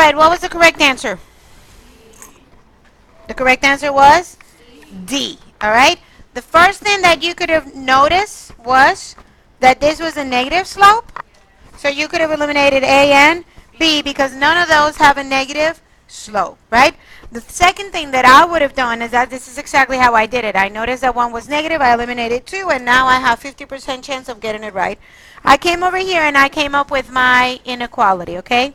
right, what was the correct answer? The correct answer was D. All right. The first thing that you could have noticed was that this was a negative slope. So you could have eliminated A and B because none of those have a negative slope, right? The second thing that I would have done is that this is exactly how I did it. I noticed that one was negative, I eliminated 2, and now I have 50% chance of getting it right. I came over here and I came up with my inequality, okay?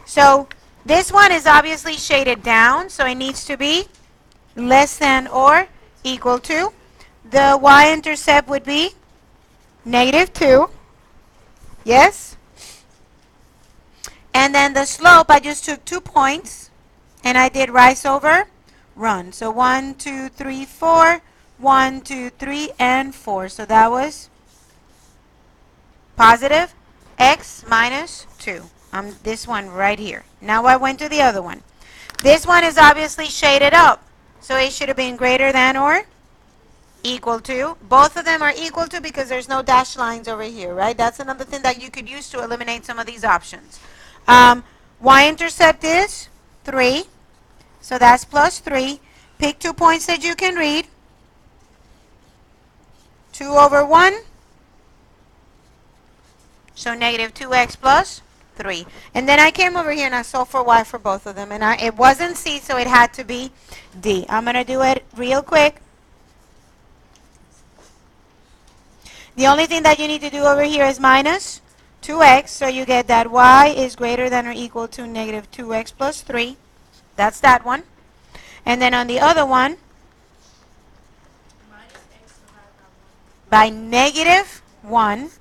So this one is obviously shaded down, so it needs to be less than or equal to. The y-intercept would be -2, yes? And then the slope, I just took 2 points, and I did rise over run. So 1, 2, 3, 4, 1, 2, 3, and 4. So that was positive x minus 2. This one right here. Now I went to the other one. This one is obviously shaded up, so it should have been greater than or equal to. Both of them are equal to because there's no dashed lines over here, right? That's another thing that you could use to eliminate some of these options. Y-intercept is 3, so that's plus 3. Pick 2 points that you can read. 2 over 1, so negative 2x plus 3. And then I came over here and I solved for y for both of them. And it wasn't C, so it had to be D. I'm going to do it real quick. The only thing that you need to do over here is minus 2x, so you get that y is greater than or equal to negative 2x plus 3. That's that one. And then on the other one, by negative 1,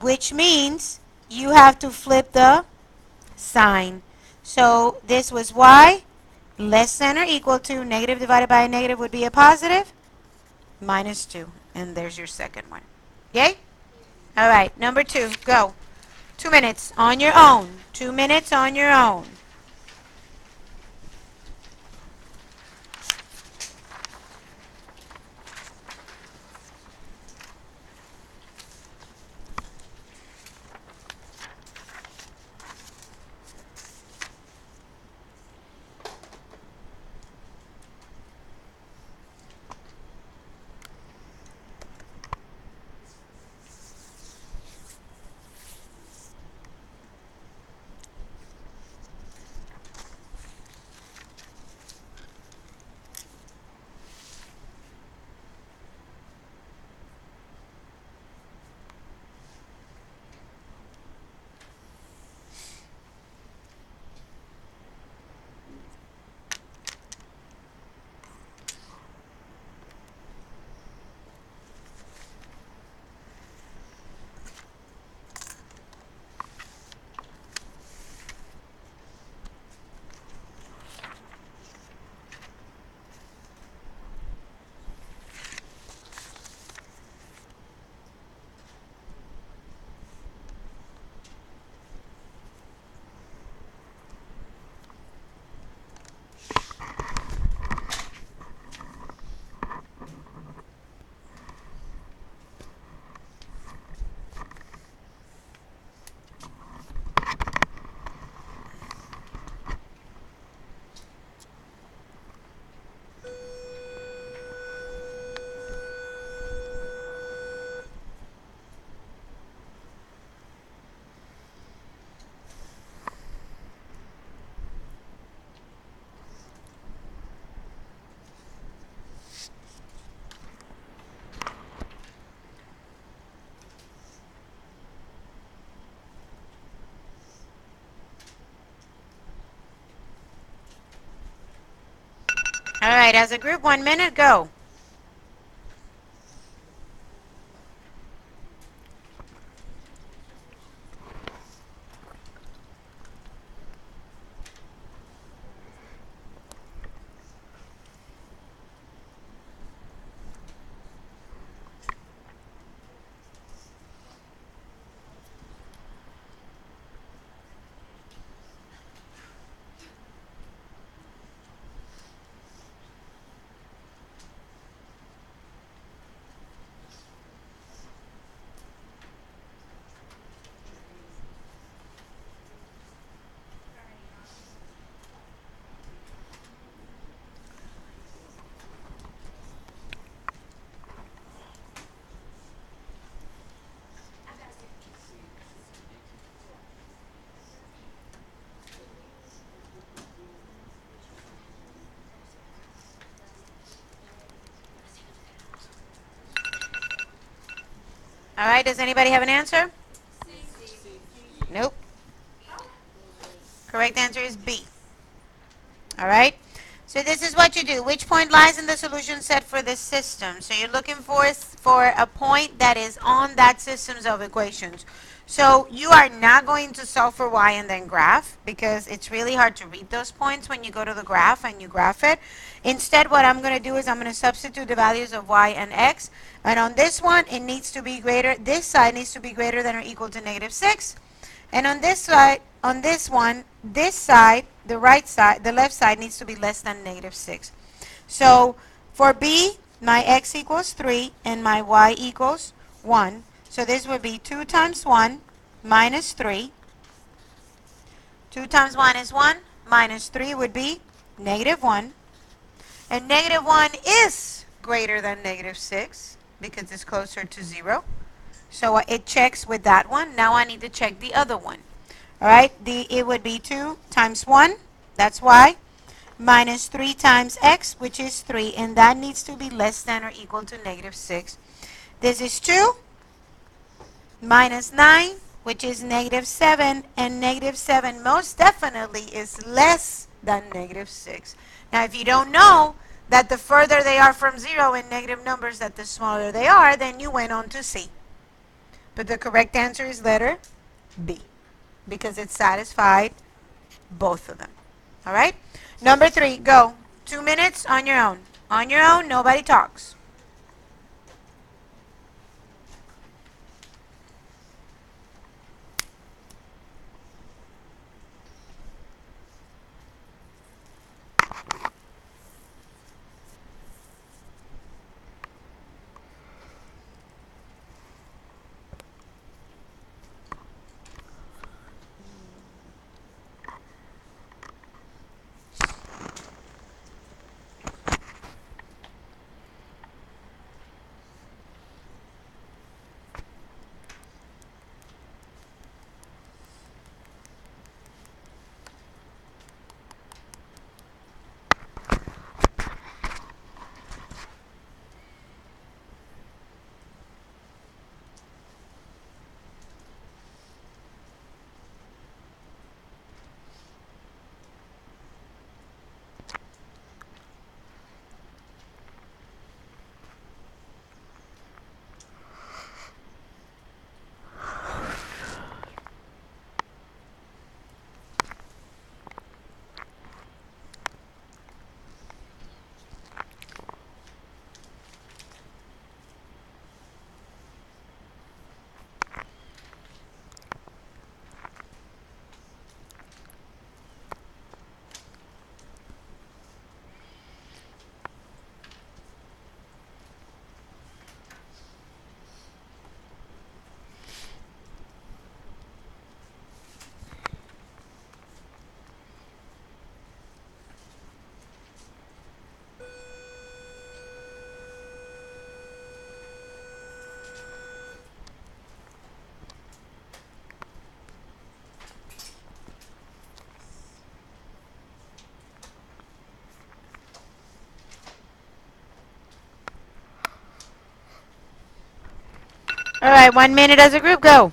which means you have to flip the sign. So this was y less than or equal to negative divided by a negative would be a positive, minus 2. And there's your second one. Yay? All right, number 2, go. 2 minutes on your own. 2 minutes on your own. All right, as a group, 1 minute, go. All right, does anybody have an answer? Nope. Correct answer is B. All right. So this is what you do. Which point lies in the solution set for this system? So you're looking for a point that is on that systems of equations. So you are not going to solve for y and then graph because it's really hard to read those points when you go to the graph and you graph it. Instead, what I'm going to do is I'm going to substitute the values of y and x. And on this one, it needs to be greater. This side needs to be greater than or equal to -6. And on this side, on this one, this side, the right side, the left side needs to be less than -6. So for B, my x equals 3 and my y equals 1. So this would be 2 times 1 minus 3. 2 times 1 is 1, minus 3 would be -1. And -1 is greater than -6 because it's closer to 0. So it checks with that one. Now I need to check the other one. All right, it would be 2 times 1, that's y, minus 3 times x, which is 3, and that needs to be less than or equal to -6. This is 2 minus 9, which is -7, and -7 most definitely is less than -6. Now, if you don't know that the further they are from 0 in negative numbers, that the smaller they are, then you went on to C. But the correct answer is letter B because it satisfied both of them. All right? Number 3, go. 2 minutes on your own. On your own, nobody talks. All right, 1 minute as a group, go.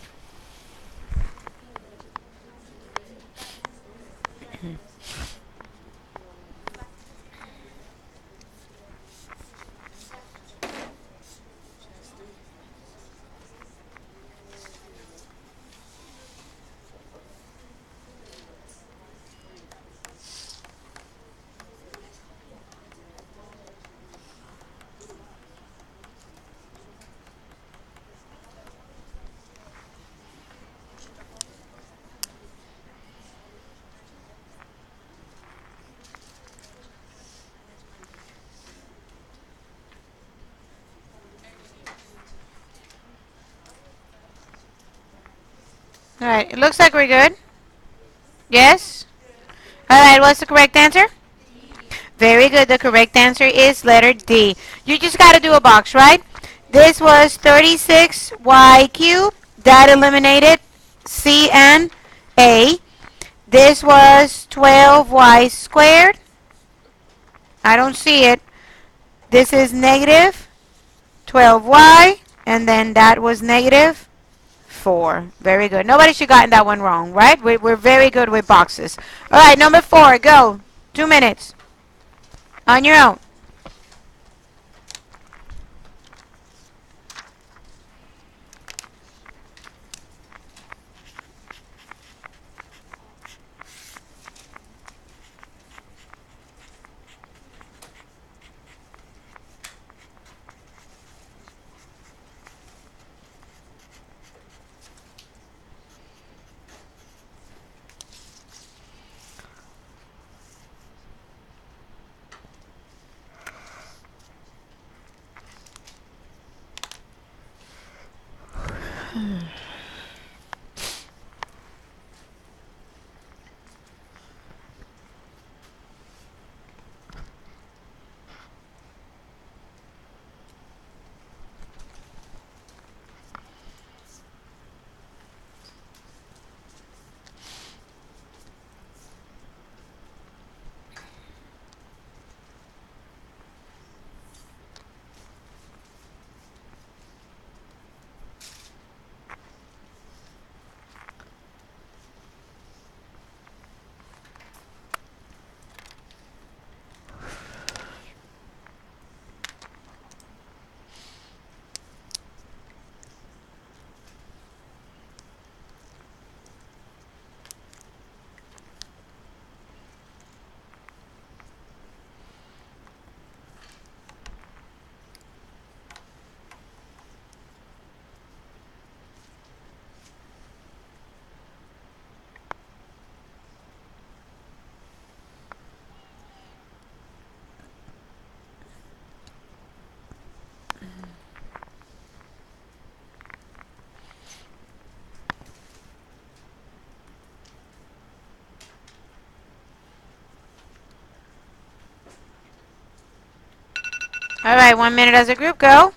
All right, it looks like we're good. Yes? All right, what's the correct answer? Very good. The correct answer is letter D. You just got to do a box, right? This was 36y cubed. That eliminated C and A. This was 12y squared. I don't see it. This is negative 12y. And then that was negative 4. Very good. Nobody should have gotten that one wrong, right? We're very good with boxes. All right, number 4, go. 2 minutes. On your own. All right, 1 minute as a group, go.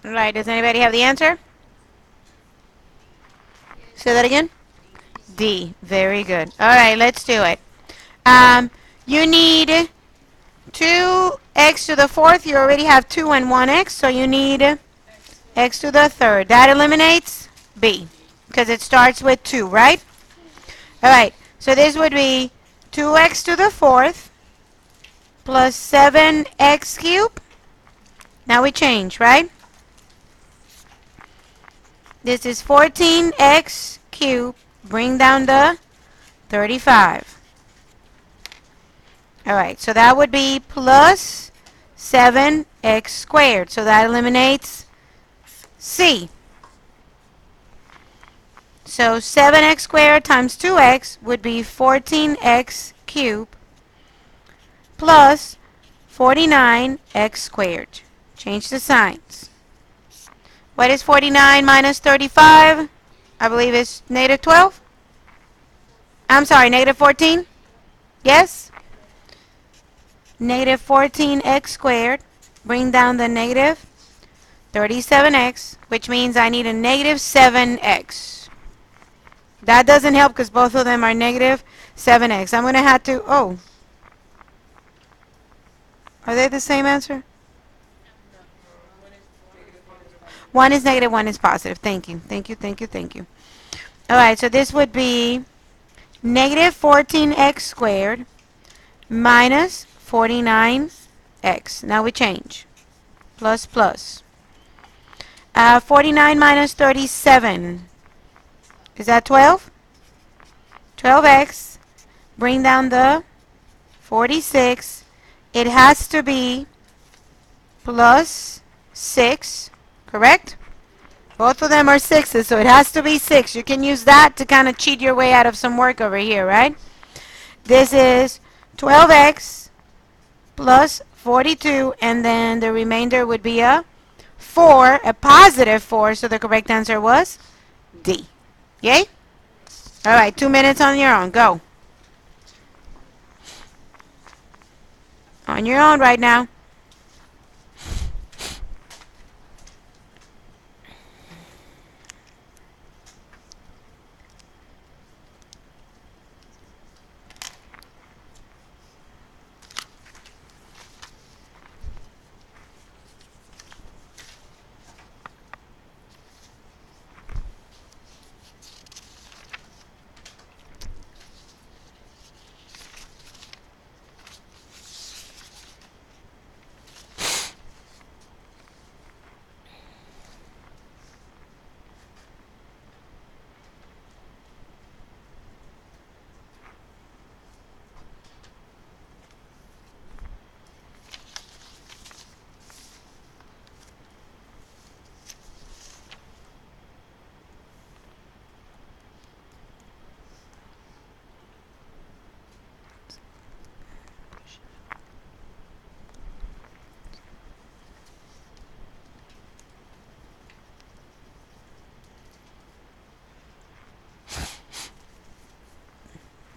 All right, does anybody have the answer? Say that again. D. Very good. All right, let's do it. You need 2x to the fourth. You already have 2 and 1x, so you need x to the third. That eliminates B because it starts with 2, right? All right, so this would be 2x to the fourth plus 7x cubed. Now we change, right? This is 14x cubed. Bring down the 35. All right, so that would be plus 7x squared. So that eliminates C. So 7x squared times 2x would be 14x cubed plus 49x squared. Change the signs. What is 49 minus 35? I believe it's negative 12. I'm sorry, negative 14? Yes? Negative 14x squared. Bring down the negative 37x, which means I need a negative 7x. That doesn't help because both of them are negative 7x. I'm going to have to, oh. Are they the same answer? One is negative, one is positive. Thank you. Thank you, thank you, thank you. All right, so this would be negative 14x squared minus 49x. Now we change. plus plus. 49 minus 37. Is that 12? 12x. Bring down the 46. It has to be plus 6, correct? Both of them are 6s, so it has to be 6. You can use that to kind of cheat your way out of some work over here, right? This is 12x plus 42, and then the remainder would be a 4, a positive 4, so the correct answer was D. Yay? All right, 2 minutes on your own. Go. On your own right now.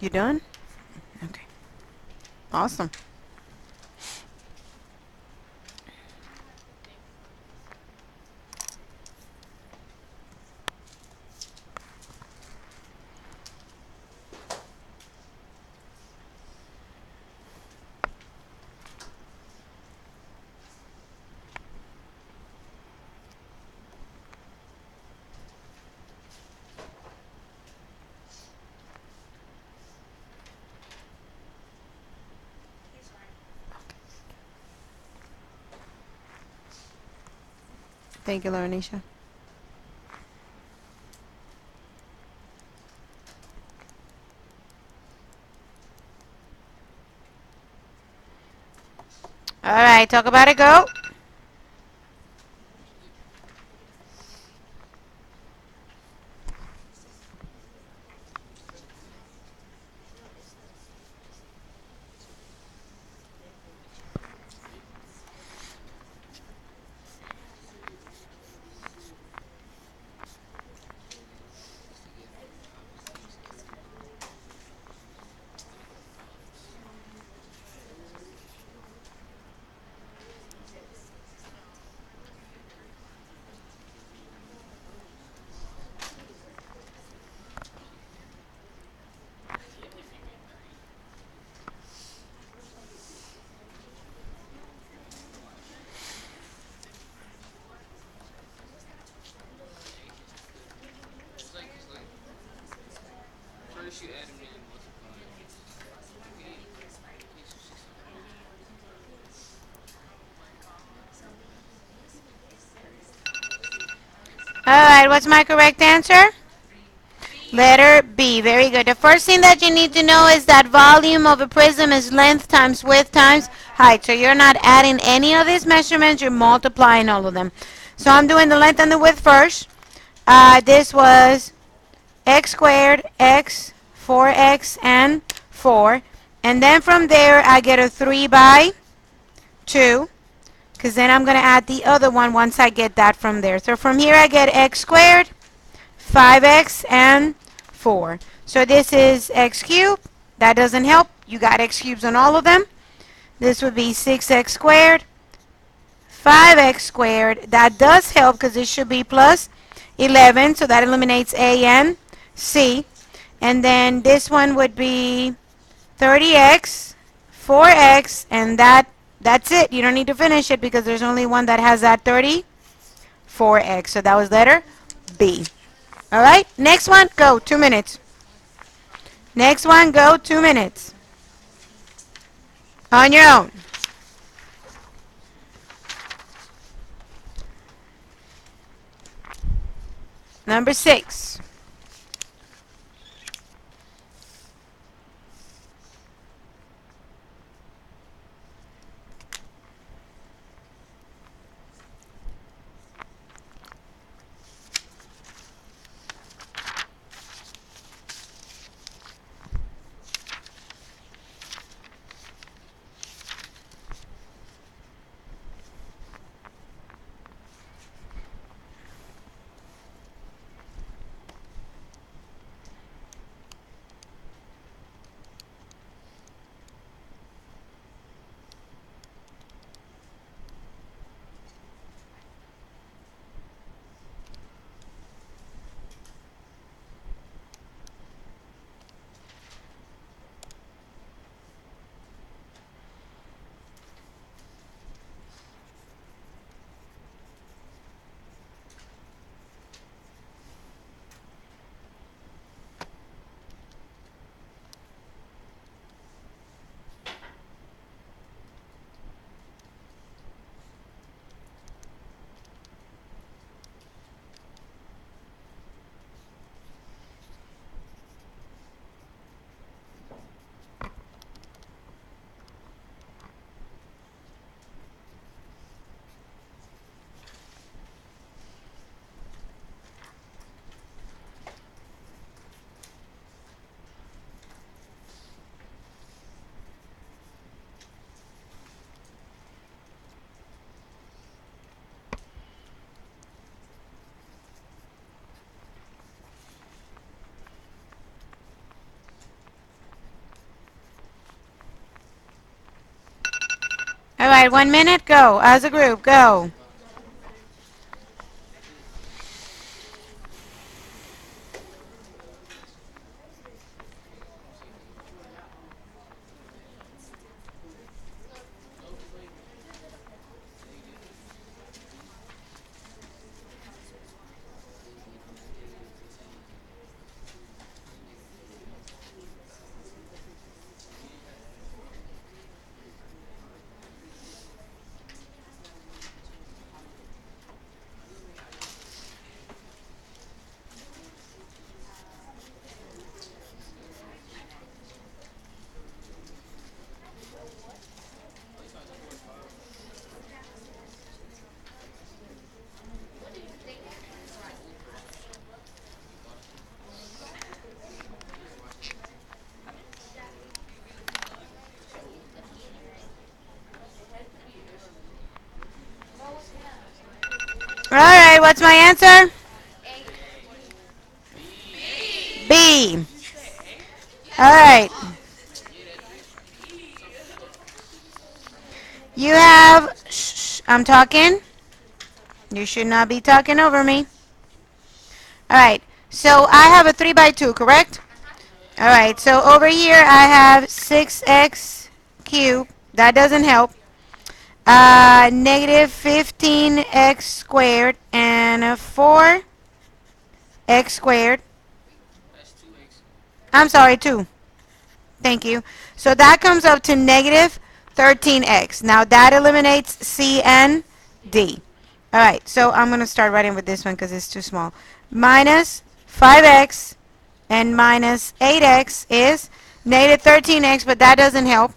You done? Okay. Awesome. Thank you, Laurenisha. All right, talk about it. Go. All right, what's my correct answer? Letter B. Very good. The first thing that you need to know is that volume of a prism is length times width times height. So you're not adding any of these measurements, you're multiplying all of them. So I'm doing the length and the width first. This was x squared, x, 4x, and 4. And then from there, I get a 3 by 2. Because then I'm going to add the other one once I get that from there. So from here, I get x squared, 5x, and 4. So this is x cubed. That doesn't help. You got x cubes on all of them. This would be 6x squared, 5x squared. That does help because it should be plus 11. So that eliminates a and c. And then this one would be 30x, 4x, and that's it. You don't need to finish it because there's only one that has that 34x. So that was letter B. All right, next one, go, 2 minutes. Next one, go, 2 minutes. On your own. Number 6. All right, 1 minute, go. As a group, go. All right, what's my answer? B. All right. You have, shh, I'm talking. You should not be talking over me. All right. So I have a 3 by 2, correct? All right. So over here I have 6x cubed. That doesn't help. Negative 15x squared and 4x squared. I'm sorry, 2. Thank you. So that comes up to negative 13x. Now that eliminates C and D. All right, so I'm going to start writing with this one because it's too small. Minus 5x and minus 8x is negative 13x, but that doesn't help.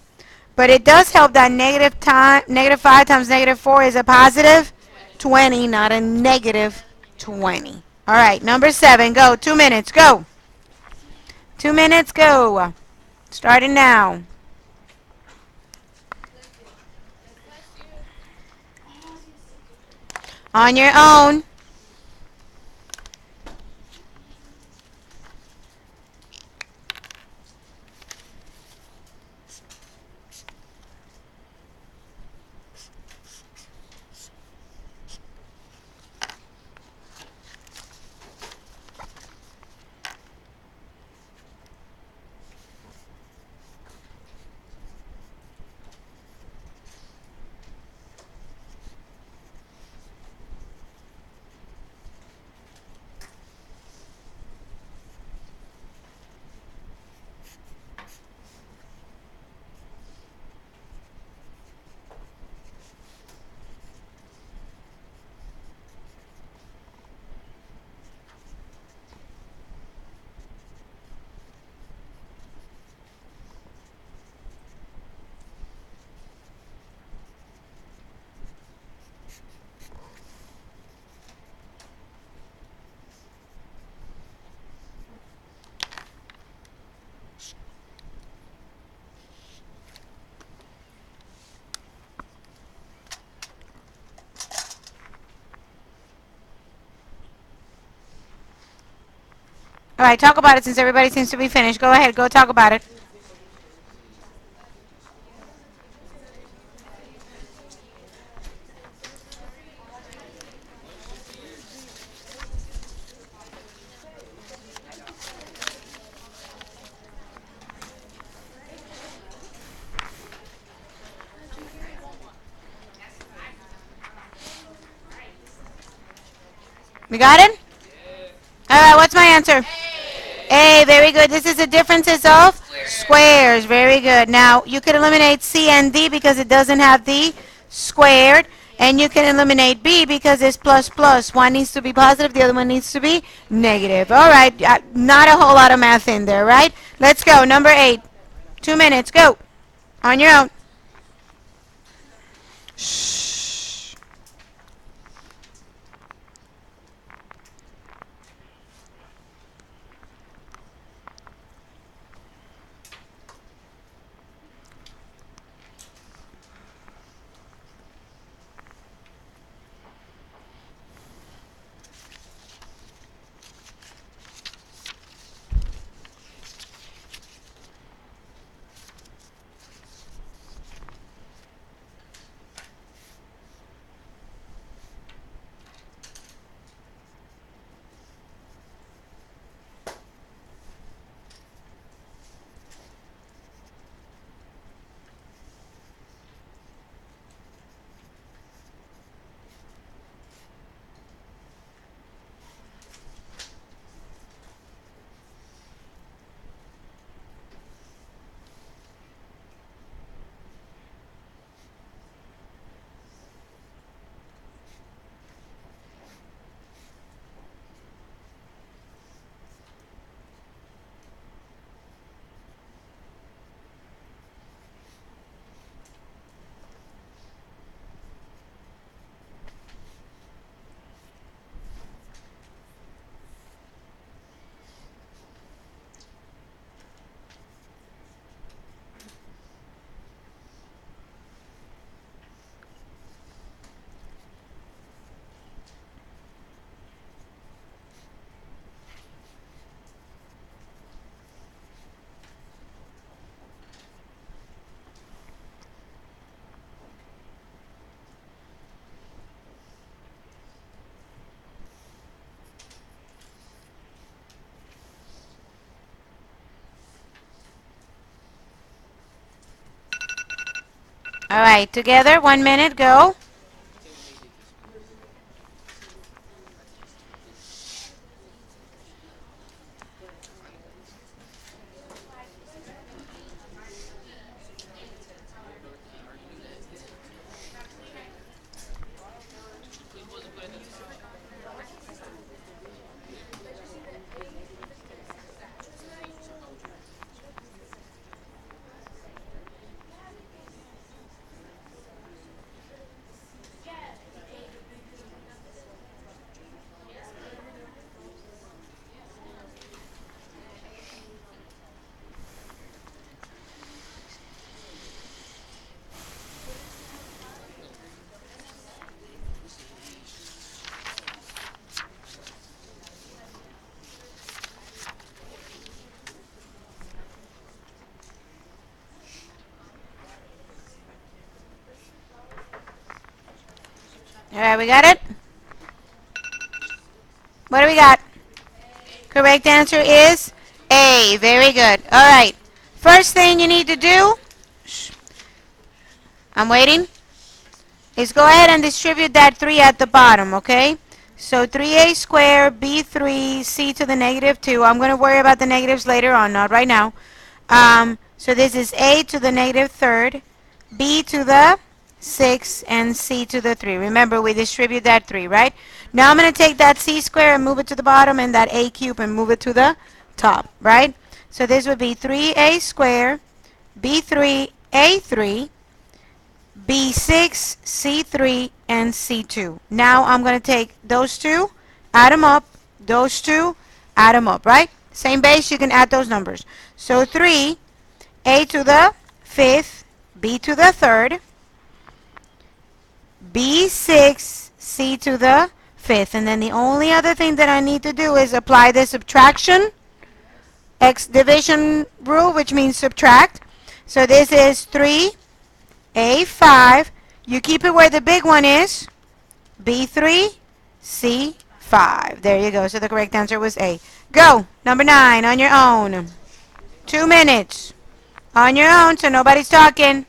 But it does help that negative 5 times negative 4 is a positive 20, not a negative 20. All right, number 7, go. 2 minutes, go. 2 minutes, go. Starting now. On your own. All right, talk about it since everybody seems to be finished. Go ahead, go talk about it. We got it? All right, what's my answer? A, very good. This is the differences of squares. Very good. Now, you can eliminate C and D because it doesn't have the squared. And you can eliminate B because it's plus plus. One needs to be positive, the other one needs to be negative. All right, not a whole lot of math in there, right? Let's go. Number 8. 2 minutes. Go. On your own. Shh. All right, together, 1 minute, go. All right, we got it? What do we got? Correct answer is A. Very good. All right. First thing you need to do, I'm waiting, is go ahead and distribute that 3 at the bottom, okay? So 3a squared, b3, c to the negative 2. I'm going to worry about the negatives later on, not right now. So this is a to the negative third, b to the 6, and c to the 3. Remember, we distribute that 3, right? Now I'm going to take that c squared and move it to the bottom, and that a cubed and move it to the top, right? So this would be 3a squared, b3, a3, B6, C3, and C2. Now I'm going to take those two, add them up, those two, add them up, right? Same base, you can add those numbers. So 3, A to the 5th, B to the 3rd, B6, C to the 5th. And then the only other thing that I need to do is apply the subtraction X division rule, which means subtract. So this is 3A5. You keep it where the big one is. B3, C5. There you go. So the correct answer was A. Go. Number 9 on your own. 2 minutes. On your own, so nobody's talking.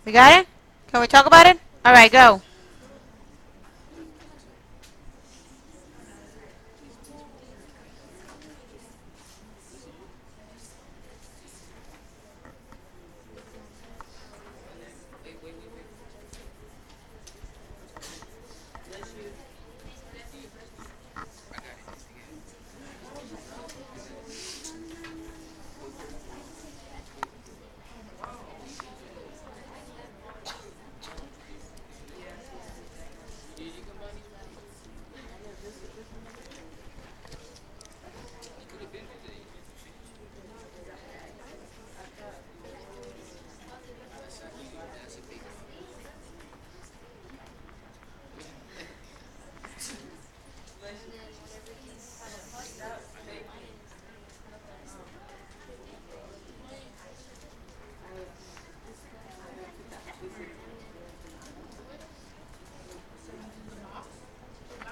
We got it? Can we talk about it? All right, go.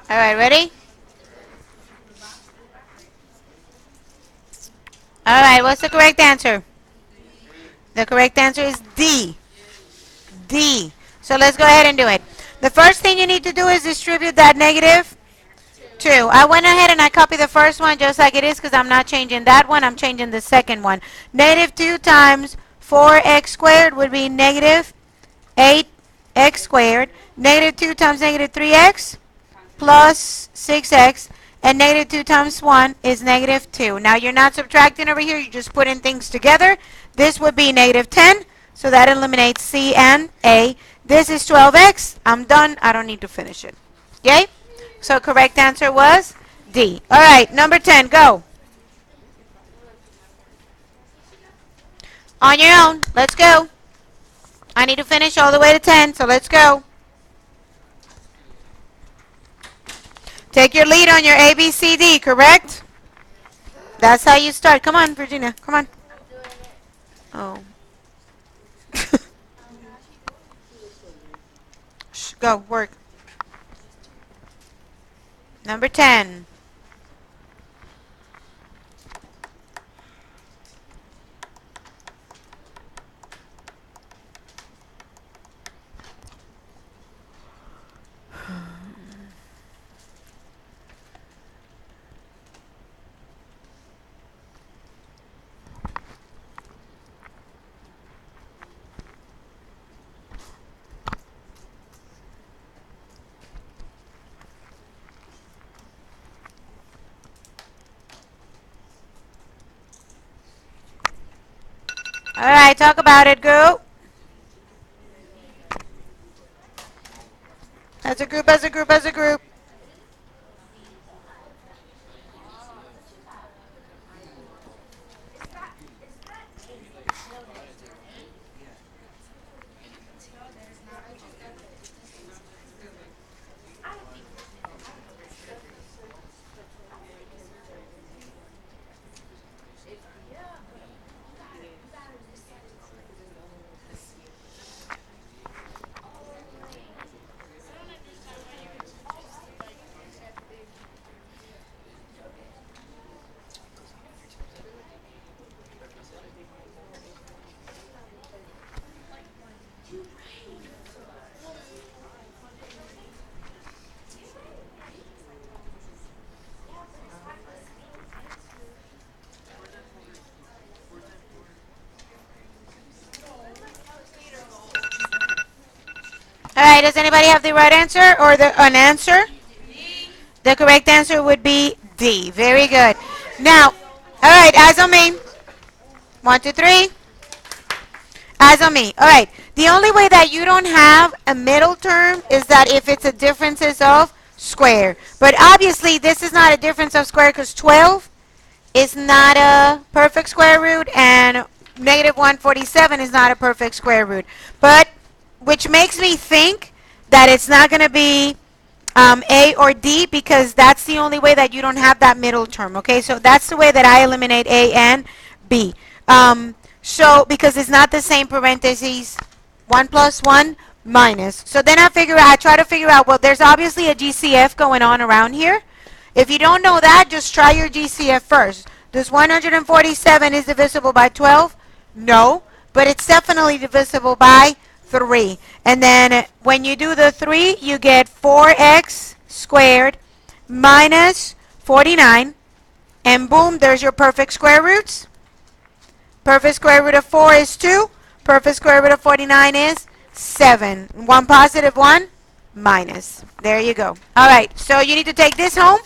All right, ready? All right, what's the correct answer? The correct answer is D. D. So let's go ahead and do it. The first thing you need to do is distribute that negative 2. I went ahead and I copied the first one just like it is because I'm not changing that one. I'm changing the second one. Negative 2 times 4x squared would be negative 8x squared. Negative 2 times negative 3x plus 6x. And negative 2 times 1 is negative 2. Now you're not subtracting over here. You're just putting things together. This would be negative 10. So that eliminates C and A. This is 12x. I'm done. I don't need to finish it. Yay? So correct answer was D. All right, number 10, go. On your own. Let's go. I need to finish all the way to 10, so let's go. Take your lead on your A, B, C, D, correct? That's how you start. Come on, Virginia. Come on. Oh. Shh, go, work. Number 10. All right, talk about it, group. As a group, as a group, as a group. All right, does anybody have the right answer or an answer? The correct answer would be D. Very good. Now, all right, eyes on me. 1, 2, 3. Eyes on me. All right. The only way that you don't have a middle term is that if it's a differences of square. But obviously, this is not a difference of square because 12 is not a perfect square root and negative 147 is not a perfect square root. But which makes me think that it's not going to be A or D because that's the only way that you don't have that middle term. Okay, so that's the way that I eliminate A and B. So because it's not the same parentheses, 1 plus 1 minus. So then I try to figure out, well, there's obviously a GCF going on around here. If you don't know that, just try your GCF first. Does 147 is divisible by 12? No, but it's definitely divisible by 3. And then when you do the 3, you get 4x squared minus 49. And boom, there's your perfect square roots. Perfect square root of 4 is 2. Perfect square root of 49 is 7. 1 positive, 1 minus. There you go. All right, so you need to take this home.